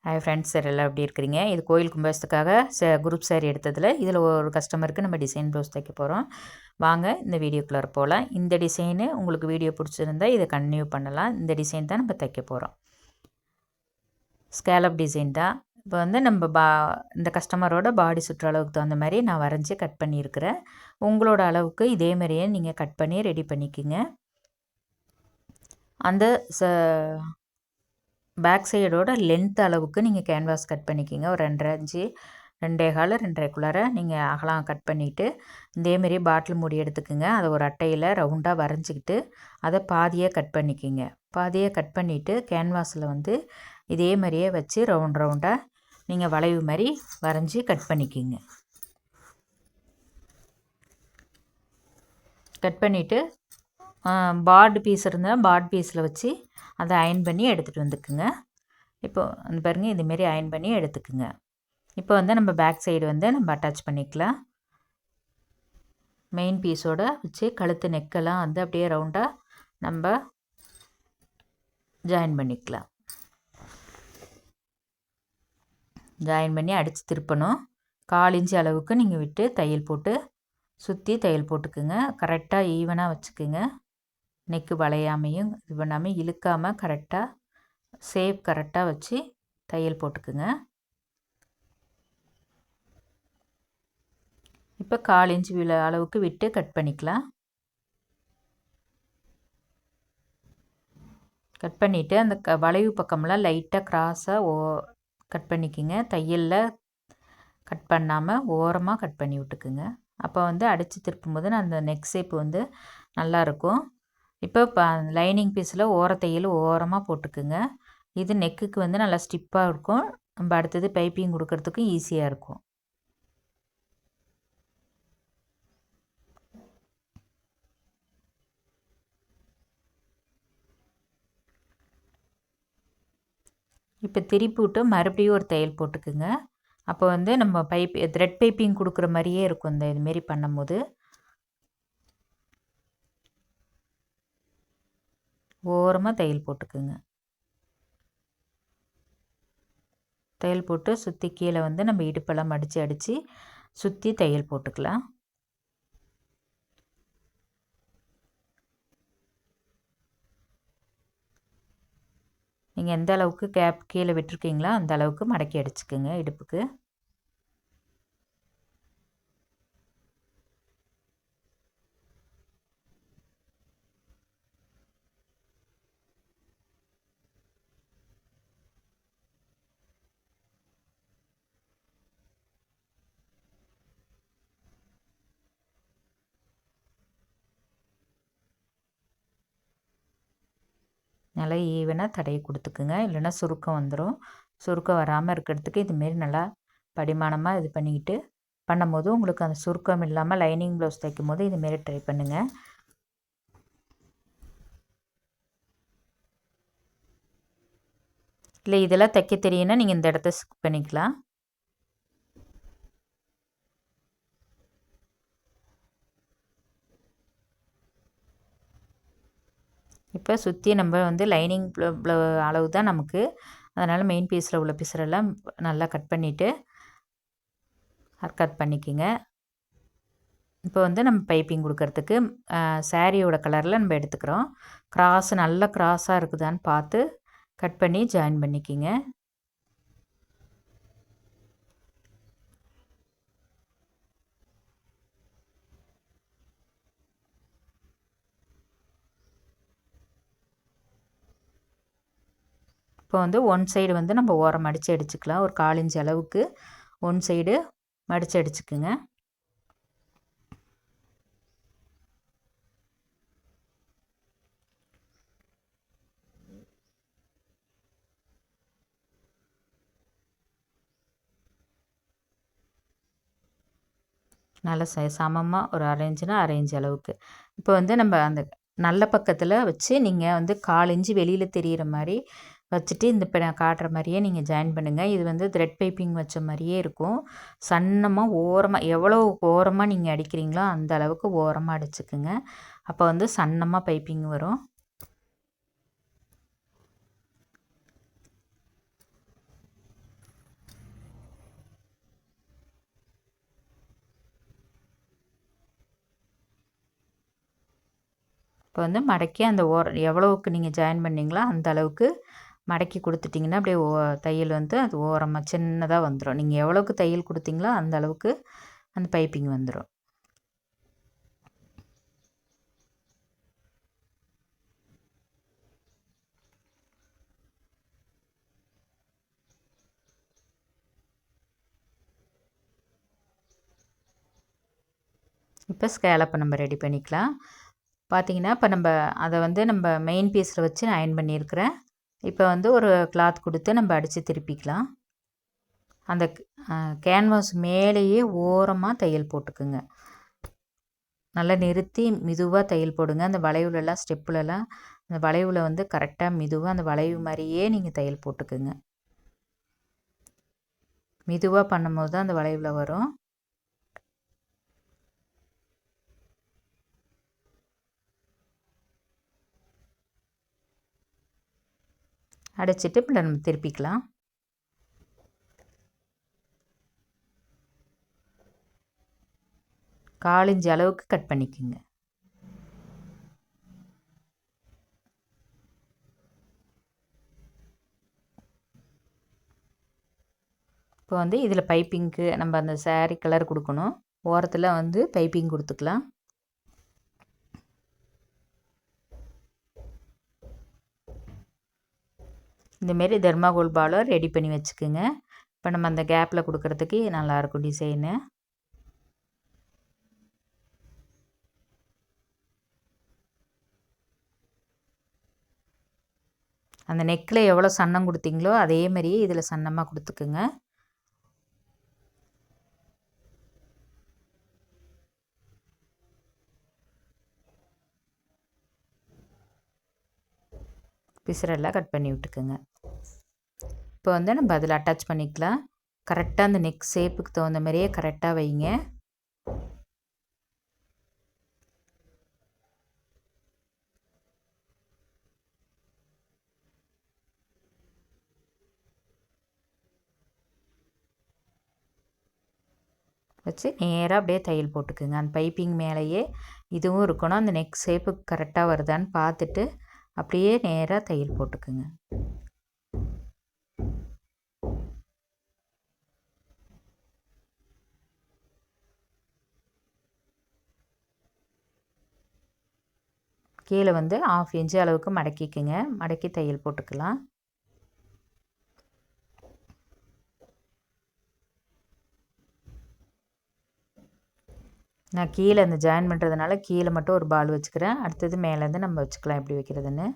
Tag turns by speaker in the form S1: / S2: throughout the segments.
S1: Hi friends, எல்லாம் எப்படி இருக்கிறீங்க? இது கோயில் கும்பாபிஷேகத்துக்காக குரூப் சாரி எடுத்ததில் இதில் ஒரு கஸ்டமருக்கு நம்ம டிசைன் ப்ளவுஸ் தைக்க போகிறோம். வாங்க இந்த வீடியோக்குள்ளார போகலாம். இந்த டிசைனு உங்களுக்கு வீடியோ பிடிச்சிருந்தா இதை கன்டினியூ பண்ணலாம். இந்த டிசைன் தான் நம்ம தைக்க போகிறோம். ஸ்கேலப் டிசைன் தான். இப்போ வந்து நம்ம இந்த கஸ்டமரோட பாடி சுற்று அளவுக்கு தகுந்த மாதிரி நான் வரைஞ்சி கட் பண்ணியிருக்கிறேன். உங்களோட அளவுக்கு இதே மாதிரியே நீங்கள் கட் பண்ணி ரெடி பண்ணிக்கோங்க. அந்த பேக் சைடோட லென்த் அளவுக்கு நீங்கள் கேன்வாஸ் கட் பண்ணிக்கிங்க. ஒரு 2.5 இன்ச்சு 2.25 2.5க்குள்ளார நீங்கள் அகலம் கட் பண்ணிவிட்டு இதேமாரி பாட்டில் மூடி எடுத்துக்குங்க. அதை ஒரு அட்டையில் ரவுண்டாக வரைஞ்சிக்கிட்டு அதை பாதியாக கட் பண்ணிக்கிங்க. பாதியாக கட் பண்ணிவிட்டு கேன்வாஸில் வந்து இதே மாதிரியே வச்சு ரவுண்டாக நீங்கள் வளைவு மாதிரி வரைஞ்சி கட் பண்ணிக்கிங்க. கட் பண்ணிவிட்டு பார்டு பீஸ் இருந்தால் பார்டு பீஸில் வச்சு அதை அயன் பண்ணி எடுத்துகிட்டு வந்துக்குங்க. இப்போ அந்த பாருங்கள், இதுமாரி அயன் பண்ணி எடுத்துக்குங்க. இப்போ வந்து நம்ம பேக் சைடு வந்து நம்ம அட்டாச் பண்ணிக்கலாம். மெயின் பீஸோட வச்சு கழுத்து நெக்கெல்லாம் வந்து அப்படியே ரவுண்டாக நம்ம ஜாயின் பண்ணிக்கலாம். ஜாயின் பண்ணி அடித்து திருப்பணும். 1/4 இன்ச்சு அளவுக்கு நீங்கள் விட்டு தையல் போட்டு சுற்றி தையல் போட்டுக்குங்க. கரெக்டாக ஈவனாக வச்சுக்குங்க. நெக்கு வளையாமையும் இது பண்ணாமல் இழுக்காமல் கரெக்டாக ஷேப் கரெக்டாக வச்சு தையல் போட்டுக்குங்க. இப்போ 1/4 இன்ச்சு அளவுக்கு விட்டு கட் பண்ணிக்கலாம். கட் பண்ணிவிட்டு அந்த வளைவு பக்கமெல்லாம் லைட்டாக கிராஸாக கட் பண்ணிக்கோங்க. தையலில் கட் பண்ணாமல் ஓரமாக கட் பண்ணி விட்டுக்குங்க. அப்போ வந்து அடித்து திருப்பும்போது அந்த நெக் ஷேப் வந்து நல்லாயிருக்கும். இப்போ லைனிங் பீஸில் தையல் ஓரமாக போட்டுக்குங்க. இது நெக்குக்கு வந்து நல்லா ஸ்டிப்பாக இருக்கும். நம்ம அடுத்தது பைப்பிங் கொடுக்கறதுக்கும் ஈஸியாக இருக்கும். இப்போ திருப்பி விட்டு மறுபடியும் ஒரு தையல் போட்டுக்குங்க. அப்போ வந்து நம்ம த்ரெட் பைப்பிங் கொடுக்குற மாதிரியே இருக்கும். இந்த இதுமாரி பண்ணும்போது ஓரமாக தையல் போட்டுக்குங்க. தையல் போட்டு சுற்றி கீழே வந்து நம்ம இடுப்பெல்லாம் அடித்து சுற்றி தையல் போட்டுக்கலாம். நீங்கள் எந்த அளவுக்கு கேப் கீழே விட்டுருக்கீங்களோ அந்த அளவுக்கு மடக்கி அடிச்சுக்குங்க இடுப்புக்கு. நல்லா ஈவனாக தடவி கொடுத்துக்குங்க. இல்லைன்னா சுருக்கம் வந்துடும். சுருக்கம் வராமல் இருக்கிறதுக்கு இதுமாரி நல்லா படிமானமாக இது பண்ணிக்கிட்டு பண்ணும்போது உங்களுக்கு அந்த சுருக்கம் இல்லாமல் லைனிங் ப்ளவுஸ் தைக்கும் போது இதுமாரி ட்ரை பண்ணுங்கள். இல்லை இதெல்லாம் தைக்க தெரியும்னா நீங்கள் இந்த இடத்த ஸ்கிப் பண்ணிக்கலாம். இப்போ சுற்றி நம்ம வந்து லைனிங் அளவு தான் நமக்கு. அதனால் மெயின் பீஸில் உள்ள பிசரெல்லாம் நல்லா கட் பண்ணிவிட்டு கட் பண்ணிக்கோங்க. இப்போ வந்து நம்ம பைப்பிங் கொடுக்கறதுக்கு சாரியோட கலரில் நம்ம எடுத்துக்கிறோம். நல்ல கிராஸாக இருக்குதான்னு பார்த்து கட் பண்ணி ஜாயின் பண்ணிக்கிங்க. இப்போ வந்து ஒன் சைடு வந்து நம்ம ஓரம் மடித்து அடிச்சுக்கலாம். ஒரு 1/4 இன்ச்சு அளவுக்கு ஒன் சைடு மடித்து அடிச்சுக்குங்க. நல்லா சமமாக ஒரு 1/2 இன்ச்சுனா 1/2 இன்ச்சு அளவுக்கு. இப்போ வந்து நம்ம அந்த நல்ல பக்கத்தில் வச்சு நீங்கள் வந்து 1/4 இன்ச்சு வெளியில் தெரிகிற மாதிரி வச்சுட்டு இப்போ நான் காட்டுற மாதிரியே நீங்கள் ஜாயின் பண்ணுங்கள். இது வந்து த்ரெட் பைப்பிங் வச்ச மாதிரியே இருக்கும். சன்னமாக ஓரமாக எவ்வளோ ஓரமாக நீங்கள் அடிக்கிறீங்களோ அந்த அளவுக்கு ஓரமாக அடிச்சுக்குங்க. அப்போ வந்து சன்னமாக பைப்பிங் வரும். இப்போ வந்து மடக்கி அந்த எவ்வளவுக்கு நீங்கள் ஜாயின் பண்ணிங்களோ அந்த அளவுக்கு மடக்கி கொடுத்துட்டிங்கன்னா அப்படியே தையல் வந்து அது ஓரமாக சின்னதாக வந்துடும். நீங்கள் எவ்வளோக்கு தையல் கொடுத்தீங்களோ அந்த அளவுக்கு அந்த பைப்பிங் வந்துடும். இப்போ ஸ்கேலப்பை நம்ம ரெடி பண்ணிக்கலாம். பார்த்தீங்கன்னா இப்போ நம்ம அதை வந்து நம்ம மெயின் பீஸில் வச்சு நான் அயர்ன் பண்ணியிருக்கிறேன். இப்போ வந்து ஒரு கிளாத் கொடுத்து நம்ம அடித்து திருப்பிக்கலாம். அந்த கேன்வாஸ் மேலேயே ஓரமாக தையல் போட்டுக்குங்க. நல்லா நிறுத்தி மெதுவாக தையல் போடுங்க. அந்த வளைவுலலாம் ஸ்டெப்புலலாம் அந்த வளைவில் வந்து கரெக்டாக மெதுவாக அந்த வளைவு மாதிரியே நீங்கள் தையல் போட்டுக்குங்க. மெதுவாக பண்ணும்போது தான் அந்த வளைவில் வரும். அடைச்சிட்டு இப்போ நம்ம திருப்பிக்கலாம். காலிஞ்சி அளவுக்கு கட் பண்ணிக்கோங்க. இப்போ வந்து இதில் பைப்பிங்க்கு நம்ம அந்த சாரீ கலர் கொடுக்கணும். ஓரத்தில் வந்து பைப்பிங் கொடுத்துக்கலாம். இந்தமாரி தெர்மாகோல் பாலை ரெடி பண்ணி வச்சுக்கோங்க. இப்போ நம்ம அந்த கேப்பில் கொடுக்குறதுக்கு நல்லாயிருக்கும் டிசைனு. அந்த நெக்கில் எவ்வளோ சன்னம் கொடுத்தீங்களோ அதே மாதிரியே இதில் சன்னமாக கொடுத்துக்குங்க. பிசரெல்லாம் கட் பண்ணி விட்டுக்குங்க. இப்போ வந்து நம்ம அதில் அட்டாச் பண்ணிக்கலாம். கரெக்டாக அந்த நெக் ஷேப்புக்கு தகுந்த மாதிரியே கரெக்டாக வைங்க. வச்சு நேராக அப்படியே தையல் போட்டுக்குங்க. அந்த பைப்பிங் மேலேயே இதுவும் இருக்கணும். அந்த நெக் ஷேப்புக்கு கரெக்டாக வருதான்னு பார்த்துட்டு அப்படியே நேராக தையல் போட்டுக்குங்க. கீழே வந்து 1/2 இன்ச்சு அளவுக்கு மடக்கிக்குங்க. மடக்கி தையல் போட்டுக்கலாம். நான் கீழே அந்த ஜாயின் பண்ணுறதுனால கீழே மட்டும் ஒரு பால் வச்சுக்கிறேன். அடுத்தது மேலேருந்து நம்ம வச்சுக்கலாம் எப்படி வைக்கிறதுன்னு.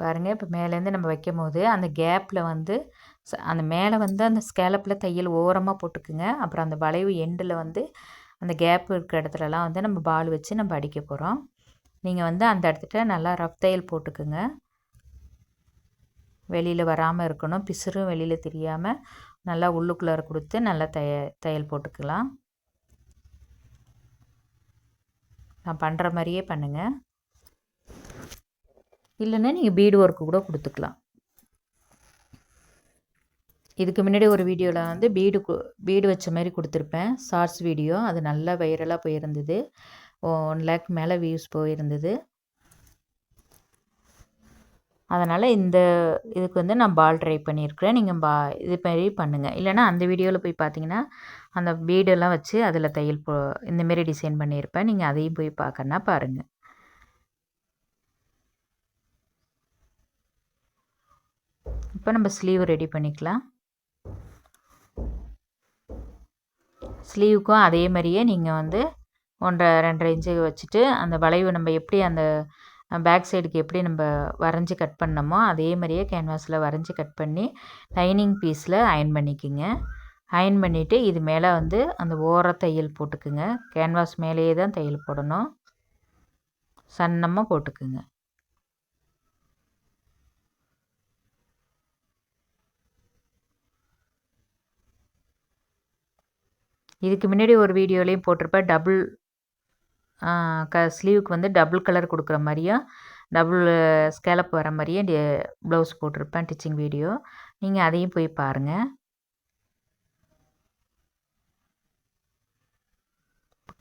S1: பாருங்கள், இப்போ மேலேருந்து நம்ம வைக்கும் போது அந்த கேப்பில் வந்து அந்த மேலே வந்து அந்த ஸ்கேலப்பில் தையல் ஓரமாக போட்டுக்குங்க. அப்புறம் அந்த வளைவு எண்டில் வந்து அந்த கேப் இருக்கிற இடத்துலலாம் வந்து நம்ம பால் வச்சு நம்ம அடிக்க போகிறோம். நீங்கள் வந்து அந்த இடத்துல நல்லா ரஃப் தையல் போட்டுக்குங்க. வெளியில் வராமல் இருக்கணும். பிசுறும் வெளியில் தெரியாமல் நல்லா உள்ளுக்குள்ளார கொடுத்து நல்லா தையல் போட்டுக்கலாம். நான் பண்ணுற மாதிரியே பண்ணுங்கள். இல்லைன்னா நீங்கள் பீடு ஒர்க்கு கூட கொடுத்துக்கலாம். இதுக்கு முன்னாடி ஒரு வீடியோவில் வந்து பீடு வச்ச மாதிரி கொடுத்துருப்பேன். Shorts video. அது நல்லா வைரலாக போயிருந்தது. 1 லேக் மேலே வியூஸ் போயிருந்தது. அதனால் இதுக்கு வந்து நான் பால் ட்ரை பண்ணியிருக்கிறேன். நீங்கள் இது மாதிரி பண்ணுங்கள். இல்லைனா அந்த வீடியோவில் போய் பார்த்தீங்கன்னா அந்த பீடெல்லாம் வச்சு அதில் தையல் இந்தமாரி டிசைன் பண்ணியிருப்பேன். நீங்கள் அதையும் போய் பார்க்கணுன்னா பாருங்கள். இப்போ நம்ம ஸ்லீவ் ரெடி பண்ணிக்கலாம். ஸ்லீவுக்கும் அதே மாதிரியே நீங்கள் வந்து 1.5 இன்ச்சு வச்சுட்டு அந்த வளைவு நம்ம எப்படி அந்த பேக் சைடுக்கு எப்படி நம்ம வரைஞ்சி கட் பண்ணோமோ அதே மாதிரியே கேன்வாஸில் வரைஞ்சி கட் பண்ணி லைனிங் பீஸில் அயர்ன் பண்ணிக்கோங்க. அயர்ன் பண்ணிவிட்டு இது மேலே வந்து அந்த ஓர தையல் போட்டுக்குங்க. கேன்வாஸ் மேலேயே தான் தையல் போடணும். சன்னமாக போட்டுக்குங்க. இதுக்கு முன்னாடி ஒரு வீடியோலையும் போட்டிருப்பேன். ஸ்லீவுக்கு வந்து டபுள் கலர் கொடுக்குற மாதிரியும் டபுள் ஸ்கேலப் வர மாதிரியே ப்ளவுஸ் போட்டிருப்பேன் டிச்சிங் வீடியோ. நீங்கள் அதையும் போய் பாருங்கள்.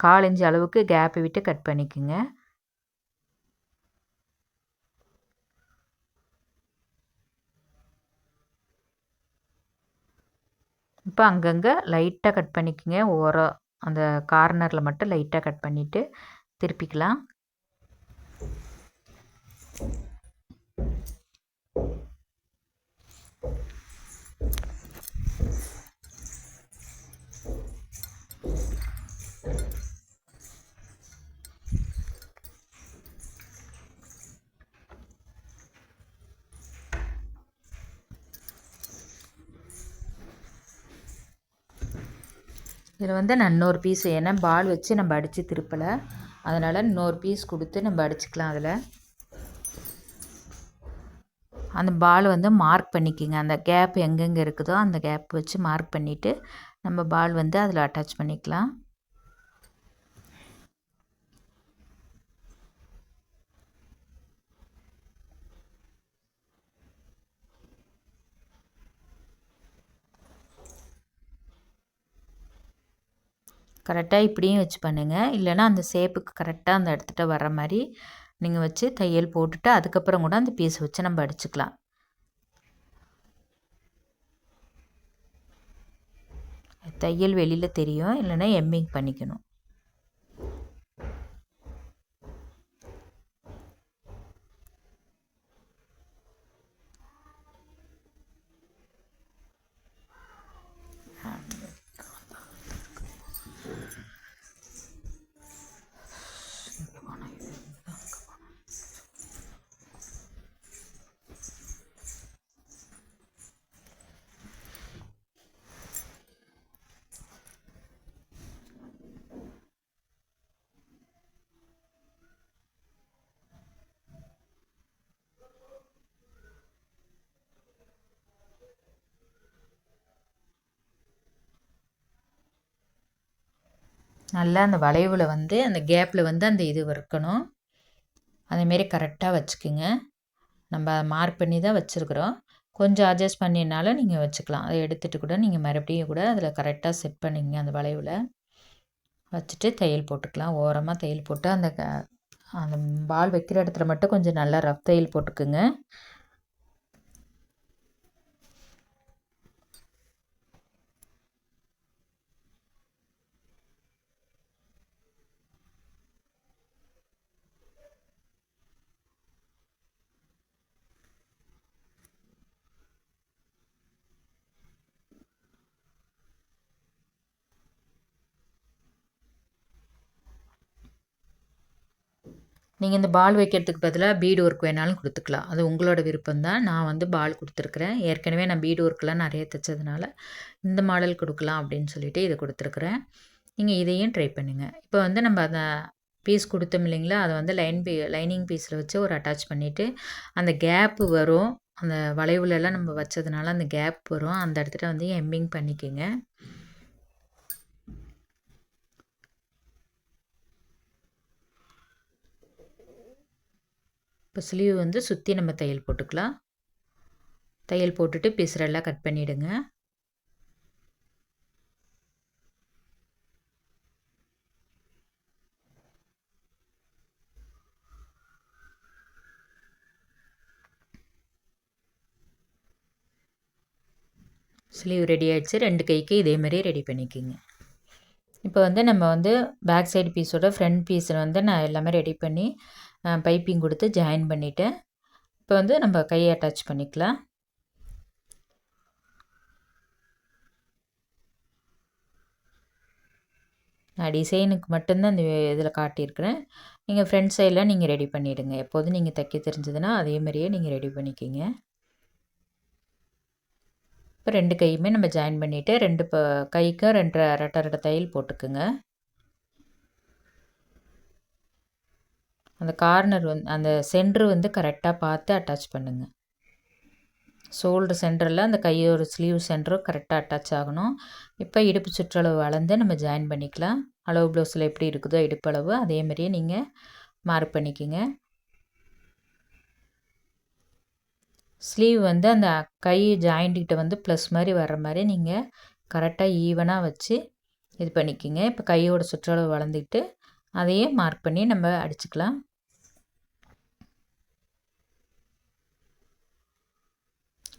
S1: 1/4 இன்ச் அளவுக்கு கேப் விட்டு கட் பண்ணிக்கோங்க. இப்போ அங்கங்கே லைட்டாக கட் பண்ணிக்கோங்க. ஓரம் அந்த கார்னரில் மட்டும் லைட்டாக கட் பண்ணிவிட்டு திருப்பிக்கலாம். இதில் வந்து நான் இன்னொரு பீஸ், ஏன்னா பால் வச்சு நம்ம அடித்து திருப்பலை, அதனால் இன்னொரு பீஸ் கொடுத்து நம்ம அடிச்சுக்கலாம். அதில் அந்த பால் வந்து மார்க் பண்ணிக்கோங்க. அந்த கேப் எங்கெங்கே இருக்குதோ அந்த கேப் வச்சு மார்க் பண்ணிவிட்டு நம்ம பால் வந்து அதில் அட்டாச் பண்ணிக்கலாம். கரெக்டாக இப்படியும் வச்சு பண்ணுங்கள். இல்லைனா அந்த ஷேப்புக்கு கரெக்டாக அந்த இடத்துட்ட வர்ற மாதிரி நீங்கள் வச்சு தையல் போட்டுட்டு அதுக்கப்புறம் கூட அந்த பீஸ் வச்சு நம்ம அடிச்சுக்கலாம். தையல் வெளியில் தெரியும், இல்லைன்னா எம்மிங் பண்ணிக்கணும். நல்லா அந்த வளைவில் வந்து அந்த கேப்பில் வந்து அந்த இது இருக்கணும். அதேமாரி கரெக்டாக வச்சுக்குங்க. நம்ம மார்க் பண்ணி தான் வச்சுருக்குறோம். கொஞ்சம் அட்ஜஸ்ட் பண்ணினாலும் நீங்கள் வச்சுக்கலாம். அதை எடுத்துகிட்டு கூட நீங்கள் மறுபடியும் கூட அதில் கரெக்டாக செட் பண்ணிங்க. அந்த வளைவில் வச்சுட்டு தையல் போட்டுக்கலாம். ஓரமாக தையல் போட்டு அந்த அந்த பால் வைக்கிற இடத்துல மட்டும் கொஞ்சம் நல்லா ரஃப் தையல் போட்டுக்குங்க. நீங்கள் இந்த பால் வைக்கிறதுக்கு பதிலாக பீடு ஒர்க் வேணாலும் கொடுத்துக்கலாம். அது உங்களோட விருப்பம்தான். நான் வந்து பால் கொடுத்துருக்குறேன். ஏற்கனவே நான் பீடு ஒர்க்கெலாம் நிறைய தைச்சதுனால இந்த மாடல் கொடுக்கலாம் அப்படின்னு சொல்லிட்டு இதை கொடுத்துருக்குறேன். நீங்கள் இதையும் ட்ரை பண்ணுங்கள். இப்போ வந்து நம்ம அந்த பீஸ் கொடுத்தோம் இல்லைங்களா, அதை வந்து லைனிங் பீஸில் வச்சு ஒரு அட்டாச் பண்ணிவிட்டு அந்த கேப்பு வரும், அந்த வளைவுலலாம் நம்ம வச்சதுனால அந்த கேப் வரும், அந்த இடத்துல வந்து எம்மிங் பண்ணிக்கோங்க. இப்போ ஸ்லீவ் வந்து சுற்றி நம்ம தையல் போட்டுக்கலாம். தையல் போட்டுட்டு பீஸரெல்லாம் கட் பண்ணிவிடுங்க. ஸ்லீவ் ரெடி ஆகிடுச்சு. 2 கைக்கு இதே மாதிரி ரெடி பண்ணிக்கோங்க. இப்போ வந்து நம்ம வந்து பேக் சைடு பீஸோட ஃப்ரண்ட் பீஸை வந்து நான் எல்லாமே ரெடி பண்ணி பைப்பிங் கொடுத்து ஜாயின் பண்ணிவிட்டேன். இப்போ வந்து நம்ம கையை அட்டாச் பண்ணிக்கலாம். நான் டிசைனுக்கு மட்டும்தான் இந்த இதில் காட்டியிருக்கிறேன். நீங்கள் ஃப்ரண்ட் சைடில் நீங்கள் ரெடி பண்ணிவிடுங்க. எப்போதும் நீங்கள் தைக்க தெரிஞ்சதுன்னா அதே மாதிரியே நீங்கள் ரெடி பண்ணிக்கிங்க. இப்போ 2 கையுமே நம்ம ஜாயின் பண்ணிவிட்டு 2 கைக்கும் 2 ரெட்டை தையல் போட்டுக்குங்க. அந்த கார்னர் வந்து அந்த சென்ட்ரு வந்து கரெக்டாக பார்த்து அட்டாச் பண்ணுங்கள். ஷோல்டர் சென்டரில் அந்த கையோட ஸ்லீவ் சென்டரும் கரெக்டாக அட்டாச் ஆகணும். இப்போ இடுப்பு சுற்றளவு அளந்து நம்ம ஜாயின் பண்ணிக்கலாம். அளவு ப்ளவுஸில் எப்படி இருக்குதோ இடுப்பளவு அதே மாதிரியே நீங்கள் மார்க் பண்ணிக்கோங்க. ஸ்லீவ் வந்து அந்த கை ஜாயிண்ட்டுக்கிட்ட வந்து ப்ளஸ் மாதிரி வர்ற மாதிரி நீங்கள் கரெக்டாக ஈவனாக வச்சு இது பண்ணிக்கோங்க. இப்போ கையோட சுற்றளவு வளர்ந்துக்கிட்டு அதையே மார்க் பண்ணி நம்ம அடிச்சுக்கலாம்.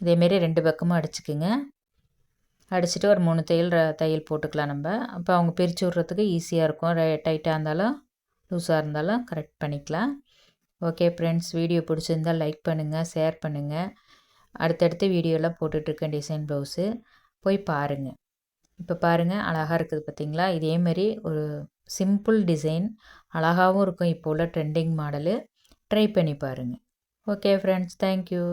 S1: இதேமாரி 2 பக்கமும் அடிச்சுக்குங்க. அடிச்சுட்டு ஒரு 3 தையல் போட்டுக்கலாம் நம்ம. அப்போ அவங்க பிரித்து விட்றதுக்கு ஈஸியாக இருக்கும். டைட்டாக இருந்தாலும் லூஸாக இருந்தாலும் கரெக்ட் பண்ணிக்கலாம். ஓகே ஃப்ரெண்ட்ஸ், வீடியோ பிடிச்சிருந்தால் லைக் பண்ணுங்கள், ஷேர் பண்ணுங்கள். அடுத்தடுத்த வீடியோலாம் போட்டுட்ருக்கேன் டிசைன் ப்ளவுஸு, போய் பாருங்கள். இப்போ பாருங்கள் அழகாக இருக்குது பார்த்தீங்களா? இதேமாரி ஒரு சிம்பிள் டிசைன் அழகாகவும் இருக்கும். இப்போ உள்ள ட்ரெண்டிங் மாடலு. ட்ரை பண்ணி பாருங்கள். Okay friends, thank you.